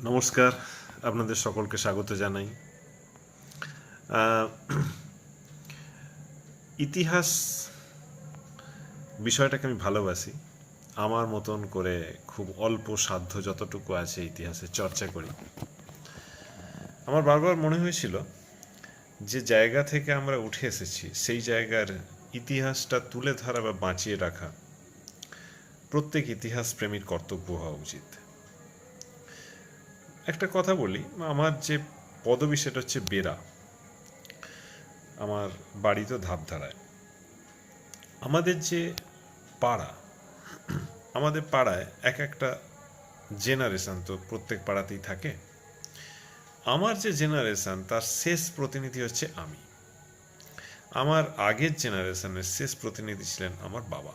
নমস্কার, আপনাদের সকলকে স্বাগত জানাই। ইতিহাস বিষয়টাকে আমি ভালোবাসি। আমার মতন করে খুব অল্প সাধ্য যতটুকু আছে ইতিহাসের চর্চা করি। আমার বারবার মনে হয়েছিল যে জায়গা থেকে আমরা উঠে এসেছি সেই জায়গার ইতিহাসটা তুলে ধরা বা বাঁচিয়ে রাখা প্রত্যেক ইতিহাস প্রেমীর কর্তব্য হওয়া উচিত। একটা কথা বলি, আমার যে পদবী সেটা হচ্ছে বেরা। আমার বাড়ি তো ধাপধারায়। আমাদের যে পাড়া, আমাদের পাড়ায় এক একটা জেনারেশন তো প্রত্যেক পাড়াতেই থাকে। আমার যে জেনারেশন তার শেষ প্রতিনিধি হচ্ছে আমি। আমার আগের জেনারেশনের শেষ প্রতিনিধি ছিলেন আমার বাবা।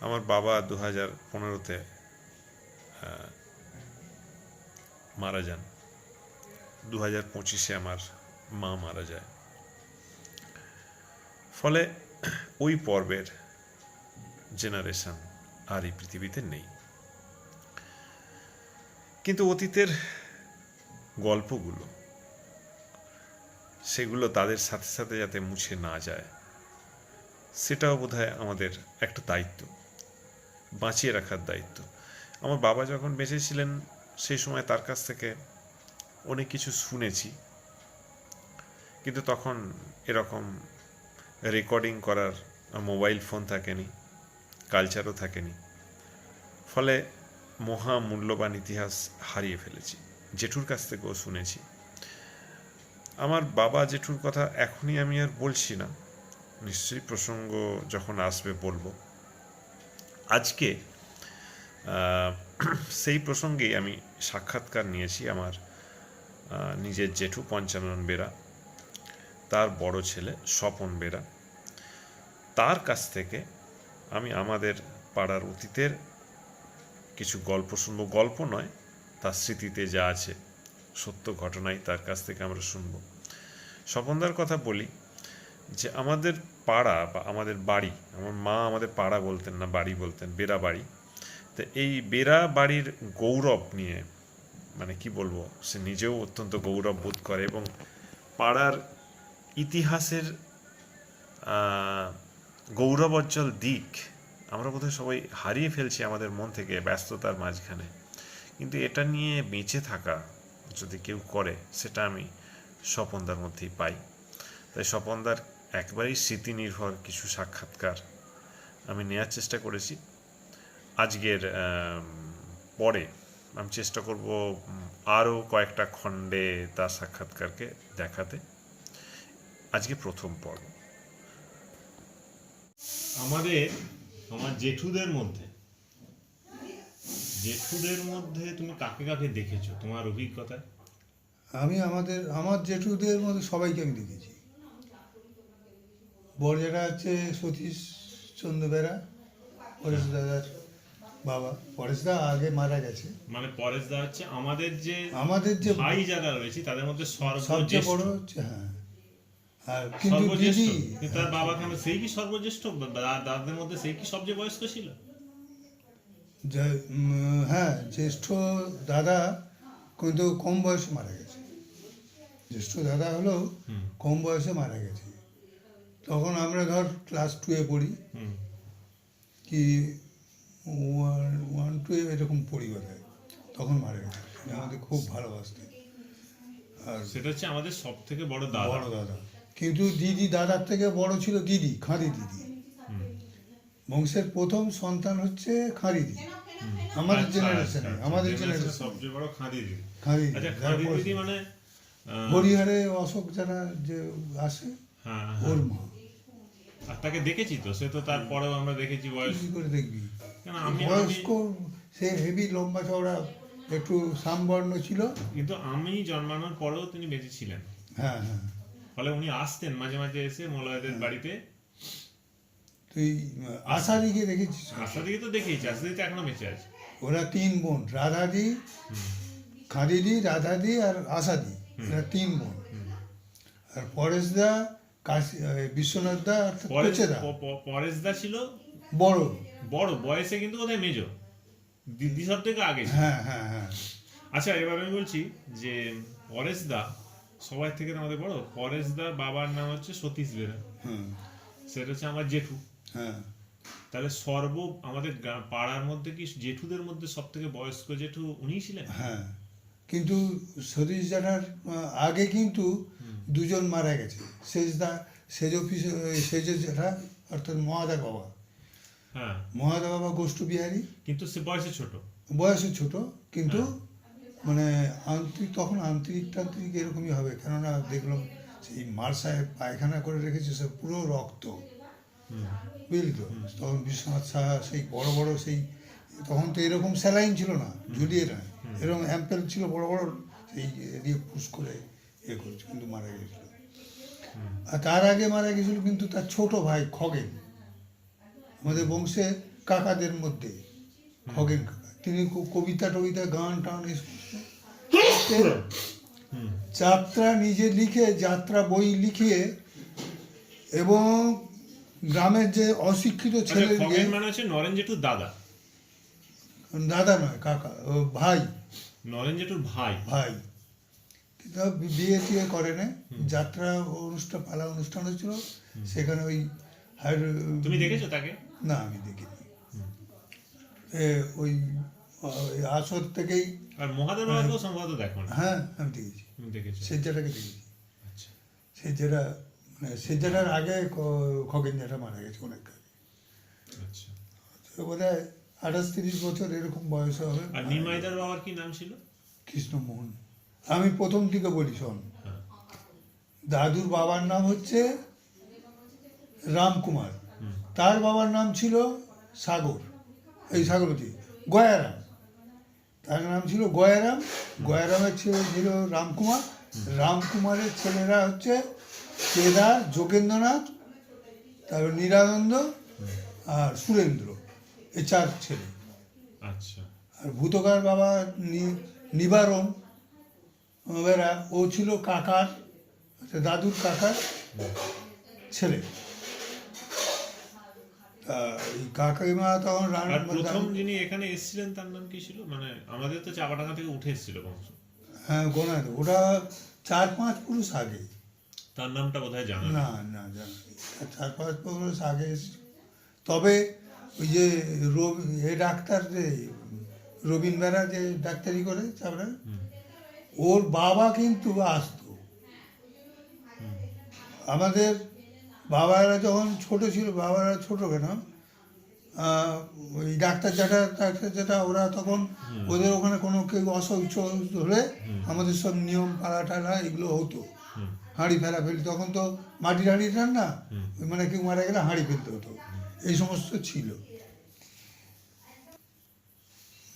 আমার বাবা 2015-তে মারা যান। 2025-এ আমার মা মারা যায়। ফলে ওই পর্বের জেনারেশন আর এই পৃথিবীতে নেই। কিন্তু অতীতের গল্পগুলো, সেগুলো তাদের সাথে সাথে যাতে মুছে না যায়, সেটাও বোধহয় আমাদের একটা দায়িত্ব, বাঁচিয়ে রাখার দায়িত্ব। আমার বাবা যখন বেঁচে ছিলেন সেই সময় তার কাছ থেকে অনেক কিছু শুনেছি, কিন্তু তখন এরকম রেকর্ডিং করার মোবাইল ফোন থাকেনি, কালচারও থাকেনি। ফলে মহা মূল্যবান ইতিহাস হারিয়ে ফেলেছি। জেঠুর কাছ থেকেও শুনেছি। আমার বাবা জেঠুর কথা এখনই আমি আর বলছি না, নিশ্চয়ই প্রসঙ্গ যখন আসবে বলবো। আজকে সেই প্রসঙ্গেই আমি সাক্ষাৎকার নিয়েছি আমার নিজের জেঠু পঞ্চানন বেরা, তার বড় ছেলে স্বপন বেরা। তার কাছ থেকে আমি আমাদের পাড়ার অতীতের কিছু গল্প শুনবো। গল্প নয়, তার স্মৃতিতে যা আছে সত্য ঘটনাই তার কাছ থেকে আমরা শুনব। স্বপনদার কথা বলি যে আমাদের পাড়া বা আমাদের বাড়ি, আমার মা আমাদের পাড়া বলতেন না, বাড়ি বলতেন, বেরা বাড়ি। তো এই বেরা বাড়ির গৌরব নিয়ে, মানে কি বলবো, সে নিজেও অত্যন্ত গৌরব বোধ করে এবং পাড়ার ইতিহাসের গৌরবোজ্জ্বল দিক আমরা বোধহয় সবাই হারিয়ে ফেলছি আমাদের মন থেকে ব্যস্ততার মাঝখানে। কিন্তু এটা নিয়ে বেঁচে থাকা যদি কেউ করে, সেটা আমি স্বপনদার মধ্যেই পাই। তাই স্বপনদার একবারেই স্মৃতি নির্ভর কিছু সাক্ষাৎকার আমি নেওয়ার চেষ্টা করেছি। আজকের পরে আমি চেষ্টা করব আরও কয়েকটা খণ্ডে তার সাক্ষাৎকারকে দেখাতে। আজকে প্রথম পর্ব। আমার জেঠুদের মধ্যে তুমি কাকে কাকে দেখেছো তোমার অভিজ্ঞতায়? আমার জেঠুদের মধ্যে সবাইকে আমি দেখেছি। বড় যেটা হচ্ছে সতীশ চন্দ্র বেরা, পরেশ দাদার বাবা। পরেশ দা আগে মারা গেছে। মানে পরেশ দা হচ্ছে আমাদের যে ভাই যারা রয়েছে তাদের মধ্যে সবচেয়ে বড় হচ্ছে, হ্যাঁ। আর কিন্তু দিদি, তার বাবা কেন সেই কি সর্বজ্যেষ্ঠ? দাদাদের মধ্যে সেই কি সবচেয়ে বয়স্ক ছিল? হ্যাঁ, জ্যেষ্ঠ দাদা কিন্তু কম বয়সে মারা গেছে। জ্যেষ্ঠ দাদা হলেও কম বয়সে মারা গেছে। তখন আমরা ধর ক্লাস 2-এ পড়ি, কি 1-2 এরকম পড়ি বোধহয়, তখন মারা গেছে। আমাদের খুব ভালোবাসতেন। আর সেটা হচ্ছে আমাদের সব থেকে বড় দাদা। কিন্তু দিদি দাদার থেকে বড় ছিল দিদি, খাঁড়ি দিদি। বংশের প্রথম সন্তান হচ্ছে খাঁড়ি দিদি। আমাদের জেনারেশনে সবচেয়ে বড় খাঁড়ি দিদি। খাঁড়ি দিদি মানে হরিহরে অশোক যারা যে আসে, ওর মা। আর তাকে দেখেছি তো, সে তো তারপরেও আমরা দেখেছি বয়স করে দেখবি, বয়স্ক, সে হেভি লম্বা চওড়া, একটু সামবর্ণ ছিল। কিন্তু আমি জন্মানোর পরেও তিনি বেঁচে ছিলেন। হ্যাঁ হ্যাঁ। ফলে উনি আসতেন মাঝে মাঝে এসে মলয়দের বাড়িতে। তুই আশাদিকে দেখেছিস? আশাদিকে তো দেখেছি, আশাদিতে এখনো বেঁচে আছে। ওরা 3 বোন, রাধাদি, খাদিদি, রাধাদি আর আশাদি, এরা 3 বোন। আর পরেশদা, বিশ্বনাথ দা, পরেশদা ছিল বড় বয়সে, কিন্তু বোধহয় মেজো, দিদি সব থেকে আগে। হ্যাঁ হ্যাঁ হ্যাঁ। আচ্ছা, এবার আমি বলছি যে পরেশ দা সবার থেকে আমাদের বড়। পরেশ দার বাবার নাম হচ্ছে সতীশ বেরা, হ্যাঁ সেটা হচ্ছে আমার জেঠু। হ্যাঁ তাহলে আমাদের পাড়ার মধ্যে কি জেঠুদের মধ্যে সব থেকে বয়স্ক জেঠু উনিই ছিলেন? হ্যাঁ, কিন্তু সতীশ জানার আগে কিন্তু দুজন মারা গেছে। সেজ অফিসে সেজ জেঠা অর্থাৎ মহাদা বাবা, হ্যাঁ, মহাদা বাবা গোষ্ঠ বিহারী, কিন্তু সে বয়সে ছোট। বয়সে ছোট, কিন্তু মানে তখন আন্তরিক টান্ত্রিক এরকমই হবে, কেননা দেখলাম সেই মার সাহেব পায়খানা করে রেখেছে, সে পুরো রক্ত, বুঝলি তো। তখন বিশ্বনাথ সাহা সেই বড় বড় সেই, তখন তো এরকম স্যালাইন ছিল না, ঝুলিয়ে না, এরকম অ্যাম্পেল ছিল বড় বড়, সেই দিয়ে পুশ করে করেছে, কিন্তু মারা গেছিল। আর তার আগে মারা গেছিল কিন্তু তার ছোট ভাই খগেন, আমাদের বংশের কাকাদের মধ্যে খগেন কাকা। তিনি খুব কবিতা টবিতা গান টান এই সমস্ত যাত্রা নিজে লিখে, যাত্রা বই লিখিয়ে, এবং গ্রামের যে অশিক্ষিত ছেলেকে, খগেন মানে হচ্ছে নরেন জেঠুর দাদা, দাদা নয় কাকা, ও ভাই, নরেন জেঠুর ভাই। ভাই, কিন্তু বিয়ে টিয়ে করে না, যাত্রা অনুষ্ঠান, পালা অনুষ্ঠান হচ্ছিল সেখানে, ওই তুমি দেখেছো তাকে? না আমি দেখিনি। ওই আসর থেকেই। আর মহাদেব বাবাকেও সম্ভবত দেখো না? হ্যাঁ আমি দেখেছি, তুমি দেখেছো? সেজ্জাটাকে দেখেছি। আচ্ছা সেজ্জাটা মানে সেজ্জাটার আগে খগেন জ্যাঠা মারা গেছে অনেক আগে। আচ্ছা। তো বোধ হয় 28-30 বছর এরকম বয়স হবে। আর নিমাইদার বাবার কি নাম ছিল? কৃষ্ণমোহন। আমি প্রথম থেকে বলি শোন, হ্যাঁ। দাদুর বাবার নাম হচ্ছে রামকুমার, তার বাবার নাম ছিল সাগর, এই সাগরতী, গয়ারাম, তার নাম ছিল গয়ারাম, গয়ারামের ছেলে ছিল রামকুমার, রামকুমারের ছেলেরা হচ্ছে কেদার, যোগেন্দ্রনাথ, তারপর নিরানন্দ আর সুরেন্দ্র, এই 4 ছেলে। আচ্ছা। আর ভূতকার বাবা নিবারণ বেরা, ও ছিল কাকার, দাদুর কাকার ছেলে। এই কাকিমা তখন আর প্রথম যিনি এখানে এসেছিলেন তার নাম কি ছিল? মানে আমাদের তো চাপাডাঙ্গা থেকে উঠে এসেছিল বংশ। হ্যাঁ গোনা, ওটা 4-5 পুরুষ আগে, তার নামটা বোধহয় জানা না না জানা নেই। 4-5 পুরুষ আগে এসেছিল। তবে ওই যে ডাক্তার যে রবীন বেরা যে ডাক্তারি করে চাপড়া, ওর বাবা কিন্তু আসতো। আমাদের বাবারা যখন ছোট ছিল, বাবারা ছোট কেন, ওই ডাক্তার যেটা ওরা তখন ওদের ওখানে কোনো কেউ অসুস্থ হলে আমাদের সব নিয়ম পালা টালা এগুলো হতো, হাঁড়ি ফেলা ফেলি, তখন তো মাটির হাঁড়ি টান না, মানে কেউ মারা গেলে হাঁড়ি ফেলতে হতো, এই সমস্ত ছিল।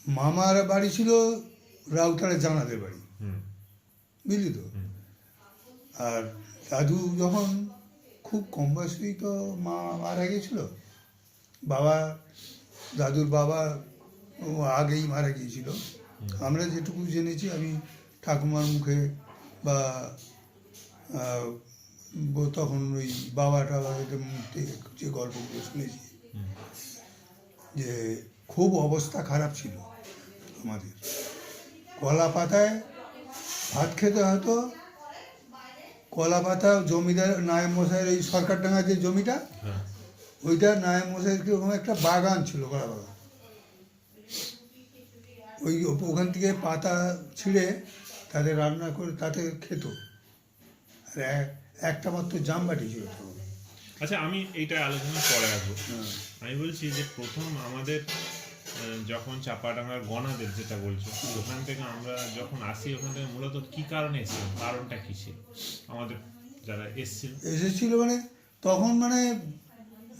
মামার বাড়ি ছিল রাউতারে জানাদের বাড়ি, বুঝলি তো। আর দাদু যখন খুব কম বয়সেই তো মারা গিয়েছিল, বাবা, দাদুর বাবা আগেই মারা গিয়েছিল। আমরা যেটুকু জেনেছি, আমি ঠাকুমার মুখে বা তখন ওই বাবা টাবাদের মুখে যে গল্পগুলো শুনেছি, যে খুব অবস্থা খারাপ ছিল আমাদের। কলা পাতায় ভাত খেতে হতো, কলা পাতা, জমিদার নায়েব মশাইয়ের এই সরকারডাঙ্গা যে জমিটা, ওইটা নায়েব মশাইয়ের কিরকম একটা বাগান ছিল, কলা বাগান, ওই ওখান থেকে পাতা ছিঁড়ে তাতে রান্না করে তাতে খেত। আর একটা মাত্র জামবাটি ছিল তখন। আচ্ছা, আমি এইটা আলোচনা পরে আসবো। আমি বলছি যে প্রথম আমাদের যখন চাপাডাঙ্গার গণাদের যেটা বলছো, ওখান থেকে আমরা যখন আসি, ওখান থেকে মূলত কি কারণে এসেছিলাম, কারণটা কি ছিল আমাদের যারা এসেছিল? মানে তখন মানে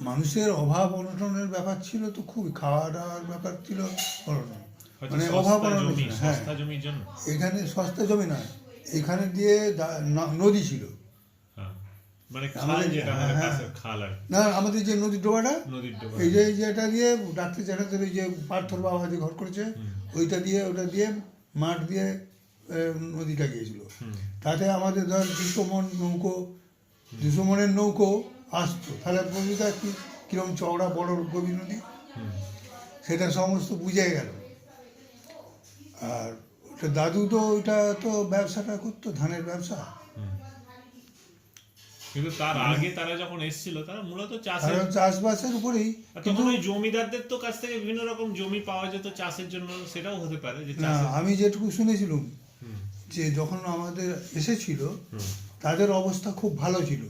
মানুষের অভাব অনটনের ব্যাপার ছিল, তো খুবই খাওয়া দাওয়ার ব্যাপার ছিল, মানে অভাব অনটন। হ্যাঁ, জমির জন্য এখানে সস্তা জমি নয়, এখানে দিয়ে নদী ছিল, মানে না আমাদের যে নদীর ডোবাটা, এই যে যেটা দিয়ে ডাক্তার যেটাতে ওই যে পার্থর বাবা যে ঘর করেছে, ওইটা দিয়ে, ওটা দিয়ে মাঠ দিয়ে নদীটা গিয়েছিল। তাতে আমাদের ধর 200 মনের নৌকো আসতো, তাহলে কবিতা কিরম চওড়া বড় গভীর নদী, সেটা সমস্ত বুঝে গেল। আর ওটা দাদু তো ওইটা তো ব্যবসাটা করতো, ধানের ব্যবসা। কিন্তু তার আগে তারা যখন এসেছিল তারা মূলত চাষের, কারণ চাষবাসের উপরেই। আর কিন্তু তখন ওই জমিদারদের তো কাছ থেকে বিভিন্ন রকম জমি পাওয়া যেত চাষের জন্য, সেটাও হতে পারে যে না, চাষের। আমি যেটুকু শুনেছিলাম হুম, যে যখন আমাদের এসেছিল হুম, তাদের অবস্থা খুব ভালো ছিল।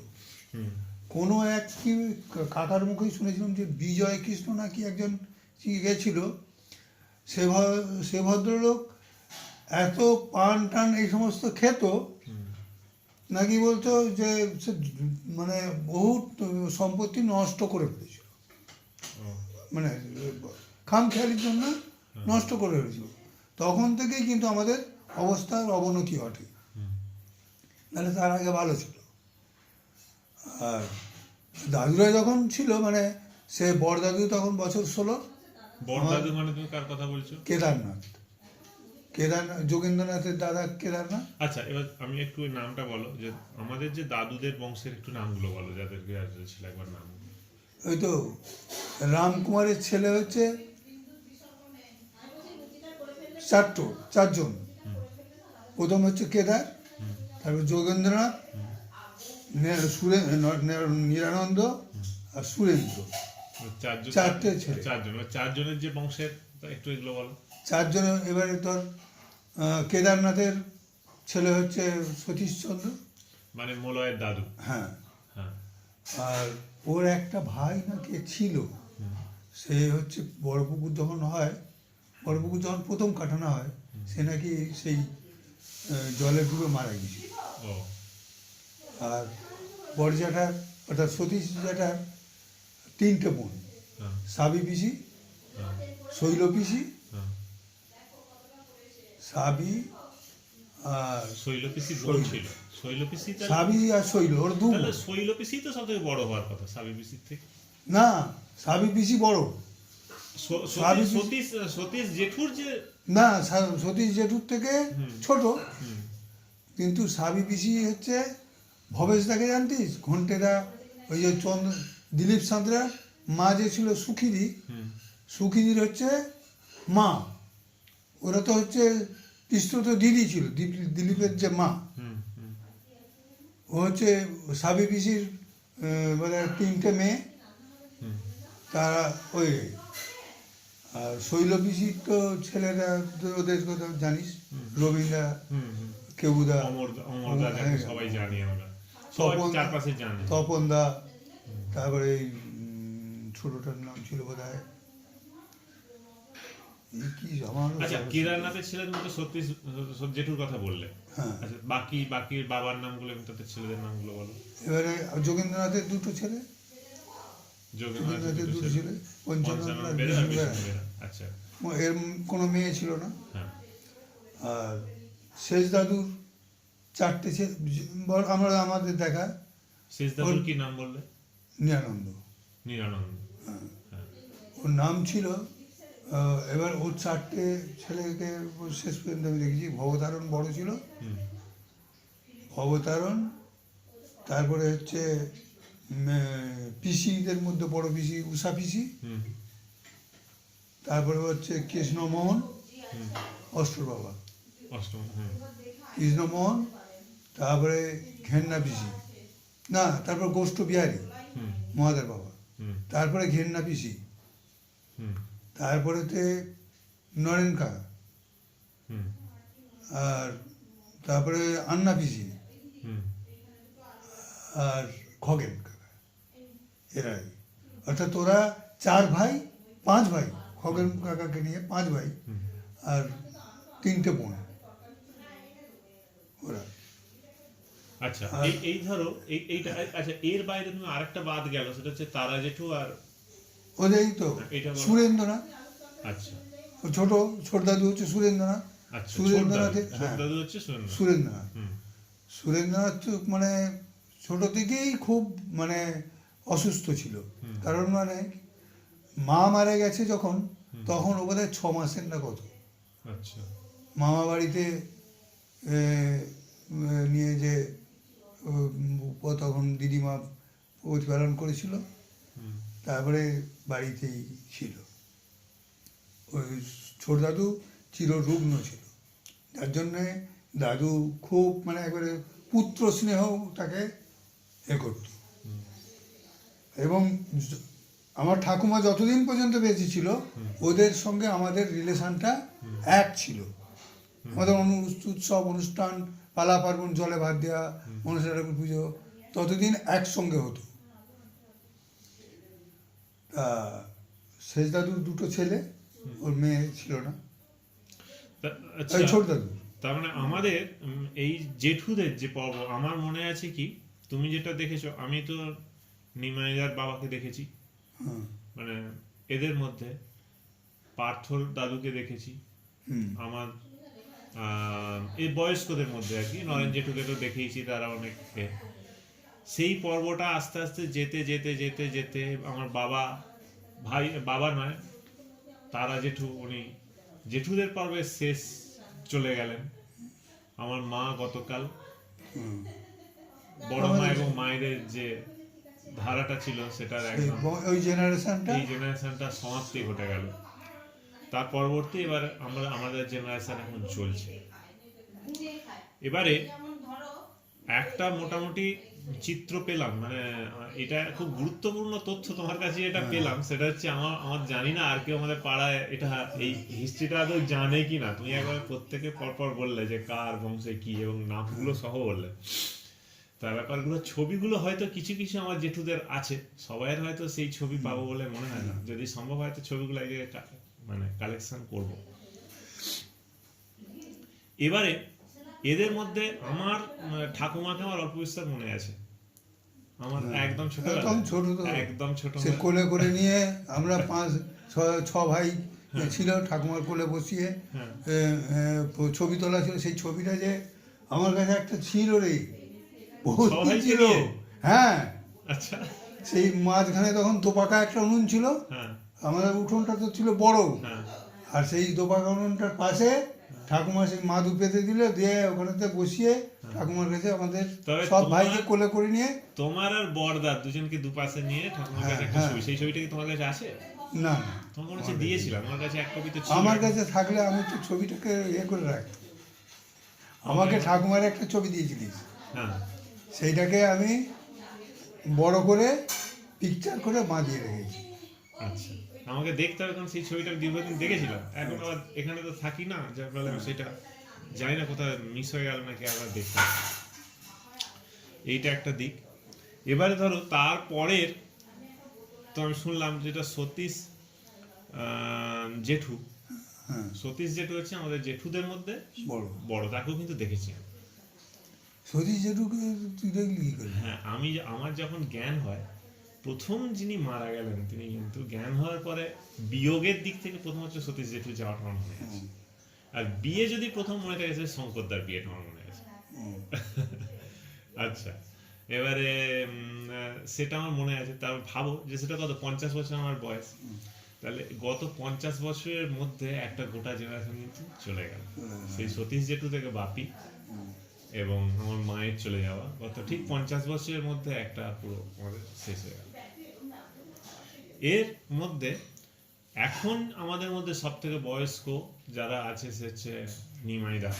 হুম, কোনো এক কি কাকার মুখেই শুনেছিলাম যে বিজয় কৃষ্ণ নাকি একজন কি গেছিল, সে ভদ্রলোক এত পান টান এই সমস্ত খেত হুম, নাকি, বলতো যে সে মানে বহুত সম্পত্তি নষ্ট করে ফেলেছিল, ও, মানে খামখেয়ালির জন্য হুম, নষ্ট করে ফেলেছিল। তখন থেকেই কিন্তু আমাদের অবস্থার অবনতি ঘটে, হুম। নাহলে তার আগে ভালো ছিল। আর দাদুরা যখন ছিল, মানে সে বড় দাদু তখন বছর 16, বড়দাদু মানে তুমি কার কথা বলছো? কেদারনাথ, যোগেন্দ্রনাথের দাদা কেদারনাথ। আচ্ছা, এবার আমি একটু ওই নামটা বলো, যে আমাদের যে দাদুদের বংশের একটু নামগুলো বলো, যাদেরকে আর ছিল একবার নাম। ওই তো রামকুমারের ছেলে হচ্ছে চারজন। হুম, প্রথম হচ্ছে কেদার, হুম, তারপর যোগেন্দ্রনাথ, নিরানন্দ আর সুরেন্দ্র। ওই চারজন, চারটে ছেলে। চারজন, ওই চারজনের যে বংশের একটু এগুলো বলো। চারজনে এবারে তোর কেদারনাথের ছেলে হচ্ছে সতীশচন্দ্র, মানে মলয়ের দাদু। হ্যাঁ। হ্যাঁ। আর ওর একটা ভাই না কে ছিল, হুম, সে হচ্ছে বড়পুকুর যখন হয়, বড়পুকুর যখন প্রথম কাটানো হয়, সে নাকি সেই জলে ডুবে মারা গেছিল। ও, আর বড় জ্যাঠার অর্থাৎ সতীশ জ্যাঠার 3টে বোন, হ্যাঁ, সাবি পিসি, হ্যাঁ, শৈল পিসি, হ্যাঁ। সাবি আর শৈলপিসি বোন ছিল। শৈলপিসি সাবি আর শৈল, ওর দু তাহলে বোন। শৈলপিসি তো সব থেকে বড় হওয়ার কথা সাবি পিসির থেকে। না, সাবি পিসি বড়। সাবি পিসি- সতীশ, সতীশ জেঠুর যে। না, সতীশ জেঠুর থেকে হুম। ছোট। হুম, কিন্তু সাবি পিসি হচ্ছে ভবেশদাকে জানতিস, ঘন্টেদা, ওই যে দিলীপ সাঁতরার মা যে ছিল সুখিদি, হুম, সুখিদির হচ্ছে মা। ওরা তো হচ্ছে পিস্তত দিদি ছিল, দিলীপের যে মা। হুম, হুম, ও হচ্ছে সাবি পিসির মানে 3টে মেয়ে, হুম, তারা ওই। আর শৈল পিসির তো ছেলেরা তো ওদের কথা জানিস, রবীন্দ্রা, হুম, হুম। কেবুদা, অমরদা যাকে হ্যাঁ, সবাই জানি আমরা, সবাই তপন, চারপাশে জানে। তপনদা, তারপরে এই ছোটটার নাম ছিল বোধ হয় কি আমার। আচ্ছা, কেদারনাথের ছেলে তুমি তো সতীশ জেঠুর কথা বললে। হ্যাঁ। আচ্ছা, বাকি বাবার নামগুলো এবং তাদের ছেলেদের নামগুলো বলো। এবারে যোগেন্দ্রনাথের 2টো ছেলে, যোগেন্দ্রনাথের যোগেন্দ্রনাথের দুটো 2টো ছেলে, পঞ্চানন পঞ্চানন আর বেরা আর বিষ্ণু বেরা। বিষ্ণু বেরা। আচ্ছা। এর কোনো মেয়ে ছিল না। হ্যাঁ। আর শেষ দাদুর 4টে ছেলে, আমাদের দেখা, শেষ দাদুর কি নাম বললে? নিরানন্দ। নিরানন্দ। হ্যাঁ। হ্যাঁ। ওর নাম ছিল, এবার ওর 4টে ছেলেকে শেষ পর্যন্ত আমি দেখেছি। ভবতারণ বড় ছিল, হুম, ভবতারণ, তারপরে হচ্ছে পিসিদের মধ্যে বড় পিসি উষা পিসি, হুম, তারপরে হচ্ছে কৃষ্ণমোহন, হুম। অষ্টর বাবা অষ্টম। হুম, কৃষ্ণমোহন, তারপরে ঘেন্না পিসি, না তারপর গোষ্ঠ বিহারী হুম, মহাদেব বাবা, হুম, তারপরে ঘেন্না পিসি, হুম, তারপরেতে নরেন কাকা, হুম, আর তারপরে আন্না পিসি, হুম। আর খগেন কাকা। এরাই, অর্থাৎ ওরা 4 ভাই 5 ভাই, খগেন কাকাকে নিয়ে 5 ভাই, হুম। আর 3টে বোন ওরা। আচ্ছা, আর- এই ধরো এইটা। আচ্ছা, এর বাইরে তুমি আরেকটা বাদ গেল, সেটা হচ্ছে তারা জেঠু আর। ওদেরই তো এটা বলো। সুরেন্দ্রনাথ, আচ্ছা, ও ছোট দাদু হচ্ছে সুরেন্দ্রনাথ। আচ্ছা। সুরেন্দ্রনাথের, ছোট হ্যাঁ, দাদু হচ্ছে সুরেন্দ্র। সুরেন্দ্রনাথ। হুম, সুরেন্দ্রনাথ তো মানে ছোট থেকেই খুব মানে অসুস্থ ছিল। হুম। কারণ মানে মা মারা গেছে যখন, তখন ও বোধহয় 6 মাসের না কত, আচ্ছা। মামা বাড়িতে এ, নিয়ে যে ও তখন দিদিমা প্রতিপালন করেছিল, হুম, তারপরে বাড়িতেই ছিল। ওই ছোট দাদু চিররুগ্ন ছিল, যার জন্যে দাদু খুব মানে একবারে পুত্র স্নেহ তাকে এ করত। এবং আমার ঠাকুমা যতদিন পর্যন্ত বেঁচে ছিল ওদের সঙ্গে আমাদের রিলেশনটা এক ছিল। আমাদের উৎসব অনুষ্ঠান, পালা পার্বণ, জলে ভাত দেওয়া, মনসা ঠাকুর পুজো ততদিন একসঙ্গে হতো। তা শেষ দাদুর দুটো ছেলে, ওর মেয়ে ছিল না, আচ্ছা, ওই ছোট দাদু। তার মানে আমাদের এই জেঠুদের যে পর্ব, আমার মনে আছে কি, তুমি যেটা দেখেছো, আমি তো নিমাইদার বাবাকে দেখেছি, হ্যাঁ, মানে এদের মধ্যে পার্থর দাদুকে দেখেছি, হুম, আমার এই বয়স্কদের মধ্যে আর কি নরেন জেঠুকে তো দেখেইছি, তারা অনেক সেই পর্বটা আস্তে আস্তে যেতে যেতে যেতে যেতে আমার বাবা, ভাই, বাবা নয়, তারা জেঠু, উনি জেঠুদের পর্বের শেষ চলে গেলেন। আমার মা গতকাল, হুম। বড় মা এবং মায়েদের যে ধারাটা ছিল সেটার একদম ওই জেনারেশনটা এই জেনারেশনটা সমাপ্তি ঘটে গেল। তার পরবর্তী এবার আমাদের জেনারেশন এখন চলছে। এবারে একটা মোটামুটি চিত্র পেলাম, মানে এটা খুব গুরুত্বপূর্ণ তথ্য তোমার কাছে এটা পেলাম, সেটা হচ্ছে আমার জানি না আর কেউ আমাদের পাড়ায় এটা এই হিস্ট্রিটা আদৌ জানে কি না। তুমি একবার প্রত্যেকে পরপর বললে যে কার বংশে কি এবং নামগুলো সহ বললে। তার ব্যাপারগুলো, ছবিগুলো হয়তো কিছু কিছু আমার জেঠুদের আছে, সবাইয়ের হয়তো সেই ছবি পাবো বলে মনে হয় না। যদি সম্ভব হয় তো ছবিগুলো এই জায়গায় মানে কালেকশন করব। এবারে এদের মধ্যে আমার ঠাকুমাকে আমার অল্প বিস্তর মনে আছে, আমার একদম ছোট, একদম ছোট তো, একদম ছোট, সে কোলে করে নিয়ে আমরা 5-6 ভাই ছিল, ঠাকুমার কোলে বসিয়ে হ্যাঁ, ছবি তোলা ছিল। সেই ছবিটা যে আমার কাছে একটা ছিল রে, বহুত ছ ভাই ছিল। নিয়ে? হ্যাঁ, আচ্ছা, সেই মাঝখানে তখন দোপাকা একটা উনুন ছিল, হ্যাঁ, আমাদের উঠোনটা তো ছিল বড়, হ্যাঁ, আর সেই দোপাকা উনুনটার পাশে ঠাকুমা সেই মাদু পেতে দিল, দিয়ে ওখানেতে বসিয়ে ঠাকুমার কাছে আমাদের তবে সব তোমার- ভাইকে কোলে করে নিয়ে। তোমার আর বড়দার দুজনকে দুপাশে নিয়ে ঠাকুমার কাছে একটা হ্যাঁ, ছবি, সেই ছবিটা কি তোমার কাছে আছে? না, তোমার মনে হচ্ছে দিয়েছিলাম, আমার কাছে এক কপি তো ছিল। আমার কাছে থাকলে আমি তো ছবিটাকে ইয়ে করে রাখি। আমাকে ঠাকুমার একটা ছবি দিয়েছিলিস, হ্যাঁ, সেইটাকে আমি বড় করে পিকচার করে বাঁধিয়ে রেখেছি। আচ্ছা, আমাকে দেখতে হবে, কারণ সেই ছবিটা দীর্ঘদিন দেখেছিলাম, এখন আবার এখানে তো থাকি না, যার ফলে আমি সেটা জানি না কোথায় মিস হয়ে গেল নাকি আবার দেখতে হবে। এইটা একটা দিক। এবারে ধরো তারপরের, তো আমি শুনলাম যেটা সতীশ জেঠু, হ্যাঁ, সতীশ জেঠু হচ্ছে আমাদের জেঠুদের মধ্যে বড়। বড়, তাকেও কিন্তু দেখেছি আমি। সতীশ জেঠুকে তুই দেখলি কি করে? হ্যাঁ, আমার যখন জ্ঞান হয়, প্রথম যিনি মারা গেলেন তিনি কিন্তু জ্ঞান হওয়ার পরে বিয়োগের দিক থেকে প্রথম হচ্ছে সতীশ জেঠু যাওয়াটা আমার মনে আছে। আর বিয়ে যদি প্রথম মনে থাকে শঙ্করদার বিয়েটা আমার মনে আছে। আচ্ছা, এবারে সেটা আমার মনে আছে। তার ভাবো যে সেটা কত 50 বছর আমার বয়স, তাহলে গত 50 বছরের মধ্যে একটা গোটা জেনারেশন কিন্তু চলে গেল। সেই সতীশ জেঠু থেকে বাপি এবং আমার মায়ের চলে যাওয়া, গত ঠিক 50 বছরের মধ্যে একটা পুরো আমাদের শেষ হয়ে গেল। এর মধ্যে এখন আমাদের মধ্যে সব থেকে বয়স্ক যারা আছে সে হচ্ছে নিমাইদা,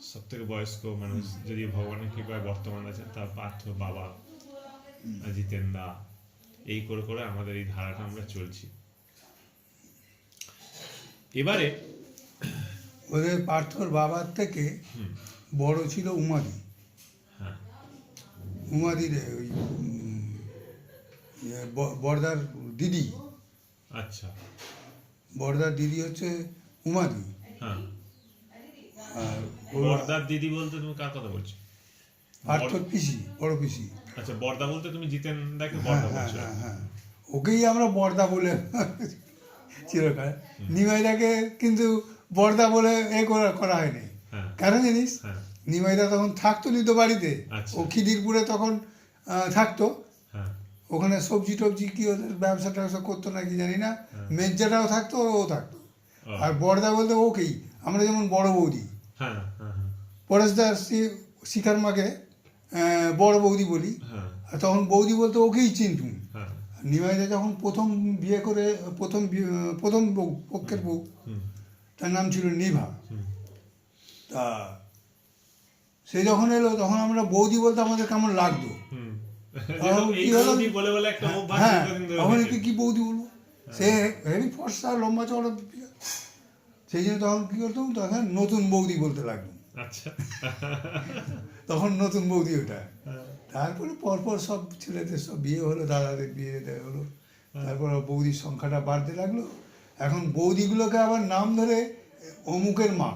সব থেকে বয়স্ক মানুষ, যদি ভগবানের কৃপায় বর্তমান আছেন। তার পার্থ বাবা, জিতেন দা, এই করে করে আমাদের এই ধারাটা আমরা চলছি। এবারে ওদের পার্থর বাবার থেকে বড় ছিল উমাদি। হ্যাঁ, উমাদির ওই বর্দার দিদি, আচ্ছা, বর্দার দিদি হচ্ছে উমাদি। হ্যাঁ, আর বর্দার দিদি বলতে তুমি কার কথা বলছো? পার্থর পিসি, বড় পিসি। আচ্ছা, বর্দা বলতে তুমি জিতেন দাকে হ্যাঁ বর্দা হ্যাঁ বলছো? হ্যাঁ হ্যাঁ, ওকেই আমরা বর্দা বলে চিরকাল। নিমাইদাকে কিন্তু বর্দা বলে করা হয়নি। হ্যাঁ, কেন জানিস? হ্যাঁ, নিমাইদা তখন থাকতো নিত বাড়িতে, আচ্ছা। ও খিদিরপুরে তখন থাকতো। হ্যাঁ, ওখানে সবজি টবজি কি ওদের ব্যবসা ট্যাবসা করতো নাকি জানি না, মেজ্জাটাও থাকতো, ও থাকতো। ও, আর বর্দা বলতে ওকেই, আমরা যেমন বড় বৌদি, হ্যাঁ, হ্যাঁ, হ্যাঁ, পরেশদার শিখার মাকে বড় বৌদি বলি, হ্যাঁ, আর তখন বৌদি বলতে ওকেই চিনতুম। হ্যাঁ, নিমাইদা যখন প্রথম বিয়ে করে, প্রথম বউ, পক্ষের বউ, হুম, তার নাম ছিল নিভা। হুম, তা সে যখন এলো তখন আমরা বৌদি বলতে আমাদের কেমন লাগতো। হুম। তখন এই কি হলো? বৌদি বলে বলে একটা অভ্যাস হ্যাঁ, দীর্ঘদিন ধরে তখন হয়েছে। একে কি বৌদি বলবো, সে হেভি ফর্সা লম্বা চওড়া, সেই জন্য তখন কি করতাম, তখন নতুন বৌদি বলতে লাগলাম, আচ্ছা। তখন নতুন বৌদি ওটা। হ্যাঁ, তারপরে পরপর সব ছেলেদের সব বিয়ে হলো, দাদাদের বিয়ে হলো, তারপর বৌদির সংখ্যাটা বাড়তে লাগলো। এখন বৌদিগুলোকে আবার নাম ধরে অমুকের মা,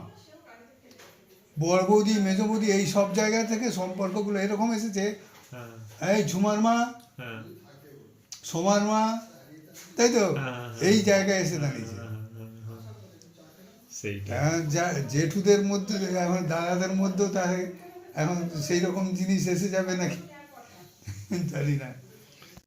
বড় বৌদি, মেজ বৌদি, এই সব জায়গা থেকে সম্পর্কগুলো এরকম এসেছে। হ্যাঁ, এই ঝুমার মা, হ্যাঁ, সোমার মা, তাই তো, হ্যাঁ, এই জায়গায় এসে দাঁড়িয়েছে। সেইটা। এখন জেঠুদের মধ্যে, এখন দাদাদের মধ্যেও তাহলে এখন সেই রকম জিনিস এসে যাবে নাকি জানি না।